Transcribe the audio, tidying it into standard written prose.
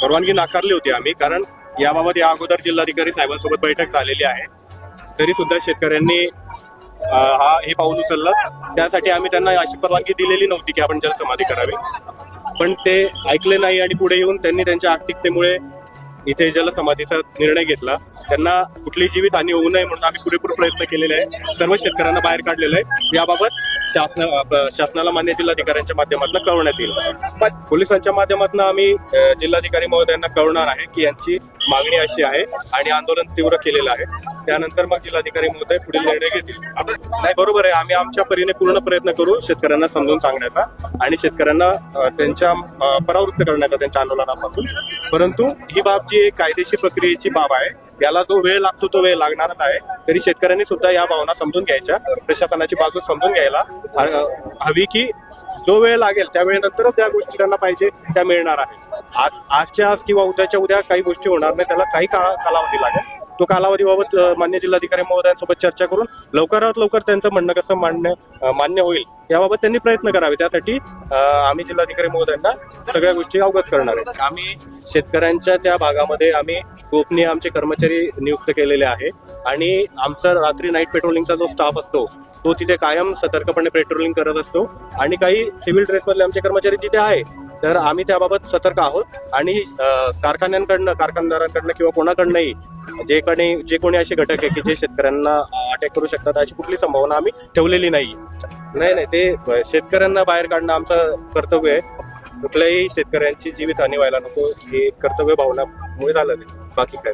परवानगी नाकारली होती आम्ही, कारण याबाबत या अगोदर जिल्हाधिकारी साहेबांसोबत बैठक झालेली आहे. तरी सुद्धा शेतकऱ्यांनी हे पाऊल उचललं. त्यासाठी आम्ही त्यांना अशी परवानगी दिलेली नव्हती की आपण जलसमाधी करावी, पण ते ऐकले नाही आणि पुढे येऊन त्यांनी त्यांच्या आर्थिकतेमुळे इथे जलसमाधीचा निर्णय घेतला. त्यांना कुठलीही जीवितहानी होऊ नये म्हणून आम्ही पुरेपूर प्रयत्न केलेले आहे. सर्व शेतकऱ्यांना बाहेर काढलेलं आहे. याबाबत शासनाला मान्य जिल्हाधिकाऱ्यांच्या माध्यमातून कळवण्यात येईल. पोलिसांच्या माध्यमातून आम्ही जिल्हाधिकारी महोदयांना कळवणार आहे की यांची मागणी अशी आहे आणि आंदोलन तीव्र केलेलं आहे. त्यानंतर मग जिल्हाधिकारी महोदय पुढील निर्णय घेतील. नाही, बरोबर आहे. आम्ही आमच्या परीने पूर्ण प्रयत्न करू शेतकऱ्यांना समजून सांगण्याचा आणि शेतकऱ्यांना त्यांच्या परावृत्त करण्याचा त्यांच्या आंदोलनापासून. परंतु ही बाब जी एक कायदेशीर प्रक्रियेची बाब आहे, याला जो वेळ लागतो तो वेळ लागणारच आहे. तरी शेतकऱ्यांनी सुद्धा या भावना समजून घ्यायच्या, प्रशासनाची बाजू समजून घ्यायला हवी की जो वेळ लागेल त्या वेळेनंतरच त्या गोष्टी त्यांना पाहिजे त्या मिळणार आहे. आजच्या आज किंवा उद्याच्या उद्या काही गोष्टी होणार नाही, त्याला काही कालावधी लागेल. तो कालावधीबाबत मान्य जिल्हाधिकारी महोदयांसोबत चर्चा करून लवकरात लवकर त्यांचं म्हणणं कसं मान्य होईल याबाबत त्यांनी प्रयत्न करावे. त्यासाठी आम्ही जिल्हाधिकारी महोदयांना सगळ्या गोष्टी अवगत करणार आहे. आम्ही शेतकऱ्यांच्या त्या भागामध्ये आम्ही गोपनीय आमचे कर्मचारी नियुक्त केलेले आहे आणि आमचा रात्री नाईट पेट्रोलिंगचा जो स्टाफ असतो तो तिथे कायम सतर्कपणे पेट्रोलिंग करत असतो आणि काही सिव्हिल ड्रेसमधले आमचे कर्मचारी तिथे आहे. तर आम्ही त्याबाबत सतर्क आहोत आणि कारखानदारांकडनं किंवा कोणाकडनंही जे कोणी असे घटक आहे की जे शेतकऱ्यांना अटॅक करू शकतात अशी कुठली संभावना आम्ही ठेवलेली नाही. ते शेतकऱ्यांना बाहेर काढणं आमचं कर्तव्य आहे. कुठल्याही शेतकऱ्यांची जीवितहानी व्हायला नको हे कर्तव्य भावनामुळे झालं नाही, बाकी काय.